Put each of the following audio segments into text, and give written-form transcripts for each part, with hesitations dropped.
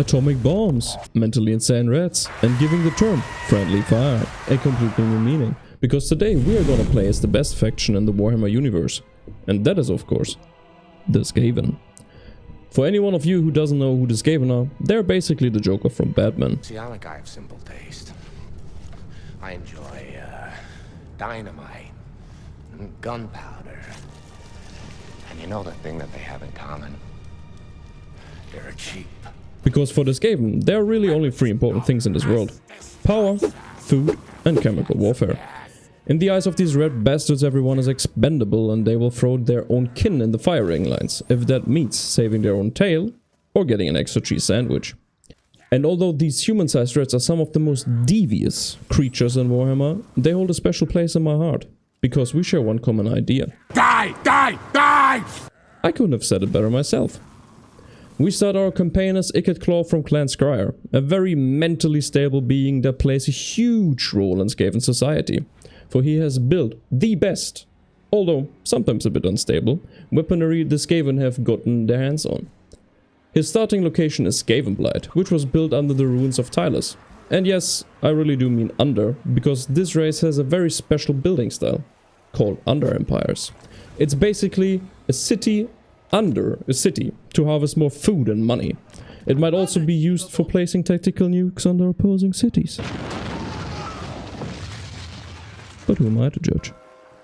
atomic bombs, mentally insane rats, and giving the term friendly fire a completely new meaning. Because today we are gonna play as the best faction in the Warhammer universe. And that is of course, the Skaven. For any one of you who doesn't know who the Skaven are, they're basically the Joker from Batman. See, I'm a guy of simple taste. I enjoy dynamite, and gunpowder. And you know the thing that they have in common? They're cheap. Because for the Skaven, there are really only three important things in this world. Power, food, and chemical warfare. In the eyes of these red bastards, everyone is expendable and they will throw their own kin in the firing lines, if that means saving their own tail or getting an extra cheese sandwich. And although these human-sized rats are some of the most devious creatures in Warhammer, they hold a special place in my heart, because we share one common idea. Die! Die! Die! I couldn't have said it better myself. We start our campaign as Claw from Clan Scryer, a very mentally stable being that plays a huge role in Skaven society. For he has built the best, although sometimes a bit unstable, weaponry the Skaven have gotten their hands on. His starting location is Skavenblight, which was built under the ruins of Tylus. And yes, I really do mean under, because this race has a very special building style, called Under Empires. It's basically a city under a city to harvest more food and money. It might also be used for placing tactical nukes under opposing cities. But who am I to judge?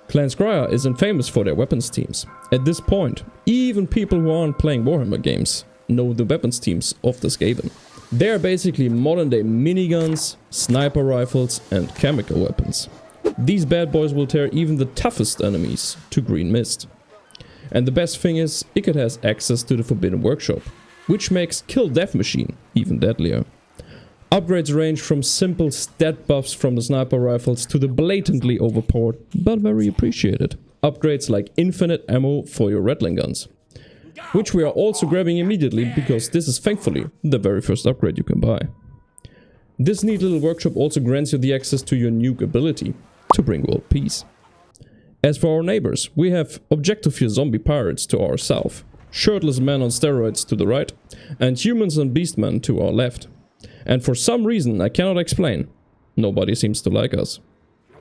Clan Scryer isn't famous for their weapons teams. At this point, even people who aren't playing Warhammer games know the weapons teams of the Skaven. They are basically modern day miniguns, sniper rifles and chemical weapons. These bad boys will tear even the toughest enemies to green mist. And the best thing is, Ikit has access to the Forbidden Workshop, which makes Kill Death Machine even deadlier. Upgrades range from simple stat buffs from the sniper rifles to the blatantly overpowered, but very appreciated, upgrades like infinite ammo for your Rattling guns. Which we are also grabbing immediately because this is thankfully the very first upgrade you can buy. This neat little workshop also grants you the access to your nuke ability to bring world peace. As for our neighbors, we have Objective zombie pirates to our south, shirtless men on steroids to the right, and humans and beastmen to our left. And for some reason I cannot explain, nobody seems to like us.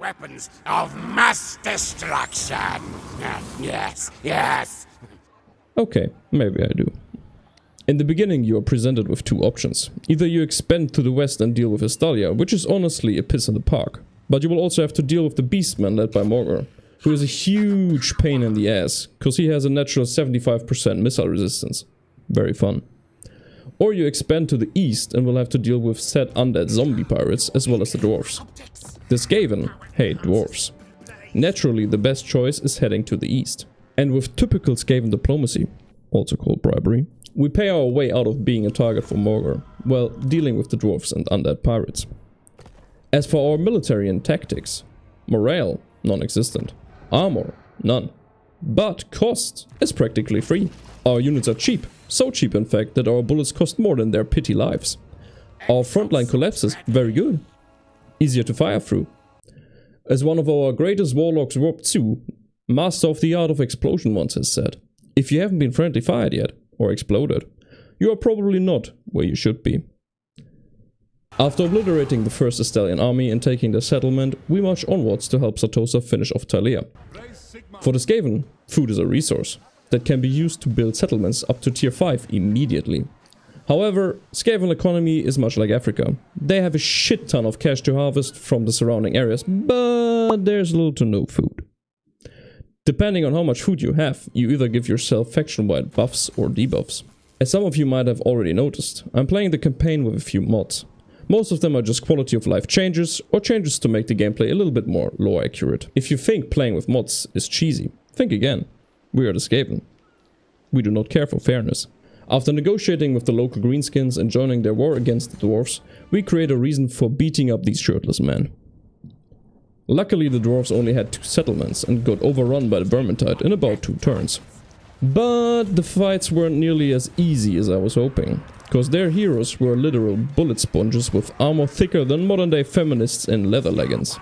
Weapons of mass destruction! Yes, yes! Okay, maybe I do. In the beginning you are presented with two options. Either you expand to the west and deal with Estalia, which is honestly a piss in the park. But you will also have to deal with the Beastman led by Morgor, who is a huge pain in the ass, cause he has a natural 75% missile resistance. Very fun. Or you expand to the east and will have to deal with said undead zombie pirates as well as the dwarves. The Skaven hate dwarves. Naturally the best choice is heading to the east. And with typical Skaven diplomacy, also called bribery, we pay our way out of being a target for Morgor, while dealing with the dwarves and undead pirates. As for our military and tactics, morale, non-existent. Armor, none. But cost is practically free. Our units are cheap, so cheap in fact that our bullets cost more than their petty lives. Our frontline collapses, very good. Easier to fire through. As one of our greatest warlocks Warp 2, Master of the Art of Explosion once has said, if you haven't been friendly fired yet, or exploded, you are probably not where you should be. After obliterating the first Estalian army and taking their settlement, we march onwards to help Satosa finish off Talea. For the Skaven, food is a resource that can be used to build settlements up to tier 5 immediately. However, Skaven economy is much like Africa. They have a shit ton of cash to harvest from the surrounding areas, but there's little to no food. Depending on how much food you have, you either give yourself faction-wide buffs or debuffs. As some of you might have already noticed, I'm playing the campaign with a few mods. Most of them are just quality of life changes, or changes to make the gameplay a little bit more lore accurate. If you think playing with mods is cheesy, think again. We are the Skaven. We do not care for fairness. After negotiating with the local greenskins and joining their war against the dwarves, we create a reason for beating up these shirtless men. Luckily the dwarves only had 2 settlements and got overrun by the Vermintide in about 2 turns. But the fights weren't nearly as easy as I was hoping, cause their heroes were literal bullet sponges with armor thicker than modern day feminists in leather leggings.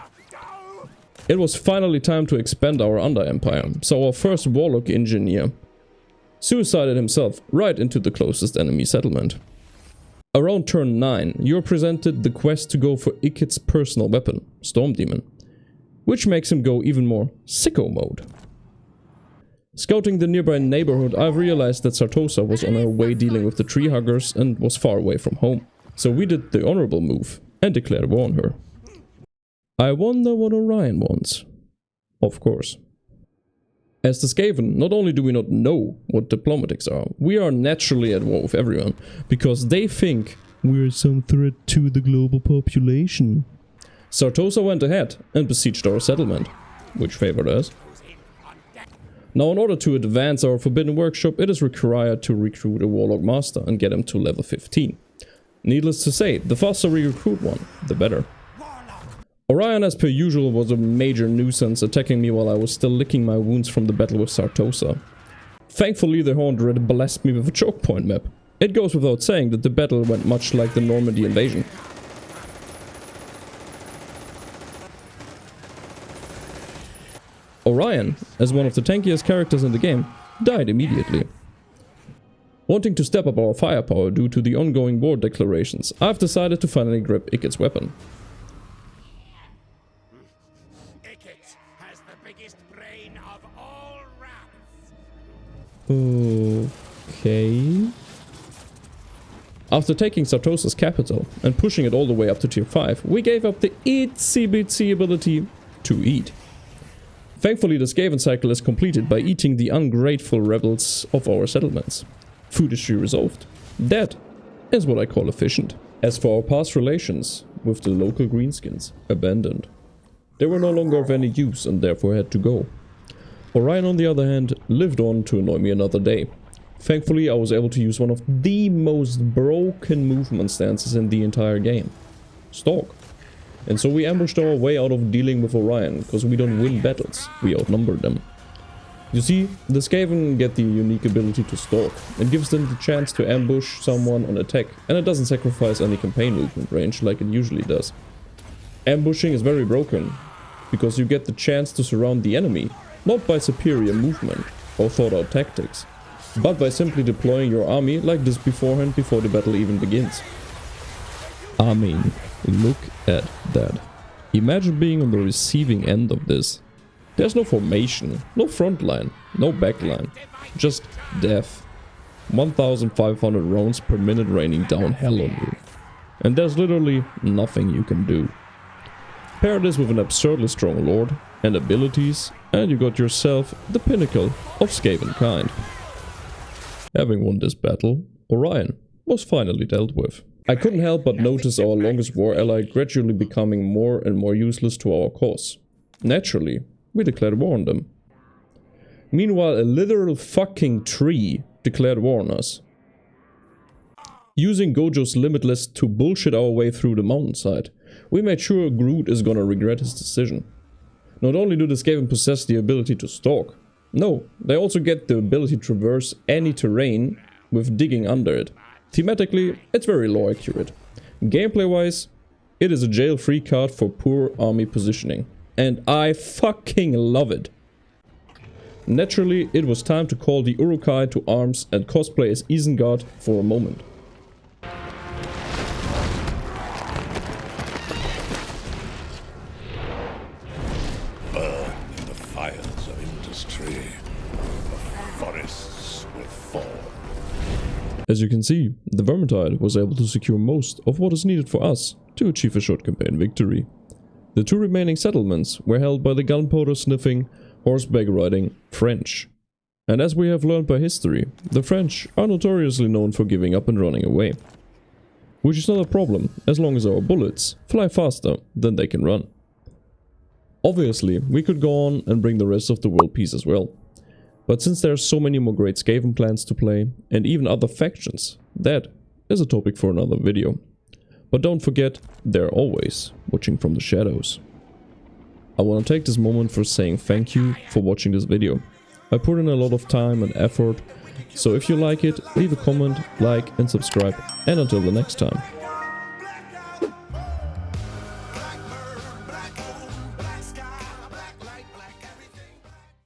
It was finally time to expand our under-empire, so our first warlock engineer suicided himself right into the closest enemy settlement. Around turn 9, you're presented the quest to go for Ikit's personal weapon, Storm Demon, which makes him go even more sicko mode. Scouting the nearby neighborhood, I've realized that Sartosa was on her way dealing with the tree huggers and was far away from home. So we did the honorable move and declared war on her. I wonder what Orion wants. Of course. As the Skaven, not only do we not know what diplomatics are, we are naturally at war with everyone, because they think we're some threat to the global population. Sartosa went ahead and besieged our settlement, which favored us. Now, in order to advance our Forbidden Workshop, it is required to recruit a Warlock Master and get him to level 15. Needless to say, the faster we recruit one, the better. Orion, as per usual, was a major nuisance, attacking me while I was still licking my wounds from the battle with Sartosa. Thankfully, the Horned Red blessed me with a choke point map. It goes without saying that the battle went much like the Normandy invasion. Orion, as one of the tankiest characters in the game, died immediately. Wanting to step up our firepower due to the ongoing war declarations, I've decided to finally grab Ikit's weapon. Ikit has the biggest brain of all rats. Okay. After taking Sartosa's capital and pushing it all the way up to tier 5, we gave up the itsy bitsy ability to eat. Thankfully, the Skaven cycle is completed by eating the ungrateful rebels of our settlements. Food issue resolved. That is what I call efficient. As for our past relations with the local greenskins, abandoned. They were no longer of any use and therefore had to go. Orion, on the other hand, lived on to annoy me another day. Thankfully, I was able to use one of the most broken movement stances in the entire game. Stalk. And so we ambushed our way out of dealing with Orion, because we don't win battles, we outnumber them. You see, the Skaven get the unique ability to stalk. It gives them the chance to ambush someone on attack, and it doesn't sacrifice any campaign movement range like it usually does. Ambushing is very broken, because you get the chance to surround the enemy, not by superior movement or thought out tactics, but by simply deploying your army like this beforehand before the battle even begins. I mean, look at that. Imagine being on the receiving end of this. There's no formation, no front line, no back line, just death. 1500 rounds per minute raining down hell on you. And there's literally nothing you can do. Pair this with an absurdly strong lord and abilities, and you got yourself the pinnacle of Skaven kind. Having won this battle, Orion was finally dealt with. I couldn't help but notice our longest war ally gradually becoming more and more useless to our cause. Naturally, we declared war on them. Meanwhile, a literal fucking tree declared war on us. Using Gojo's Limitless to bullshit our way through the mountainside, we made sure Groot is gonna regret his decision. Not only do the Skaven possess the ability to stalk, no, they also get the ability to traverse any terrain with digging under it. Thematically, it's very lore accurate. Gameplay-wise, it is a jail-free card for poor army positioning. And I fucking love it. Naturally, it was time to call the Urukai to arms and cosplay as Isengard for a moment. Burn in the fires of industry. The forests will fall. As you can see, the Vermintide was able to secure most of what is needed for us to achieve a short campaign victory. The two remaining settlements were held by the gunpowder sniffing, horseback riding French. And as we have learned by history, the French are notoriously known for giving up and running away. Which is not a problem, as long as our bullets fly faster than they can run. Obviously, we could go on and bring the rest of the world peace as well. But since there are so many more great Skaven clans to play, and even other factions, that is a topic for another video. But don't forget, they're always watching from the shadows. I want to take this moment for saying thank you for watching this video. I put in a lot of time and effort, so if you like it, leave a comment, like and subscribe, and until the next time.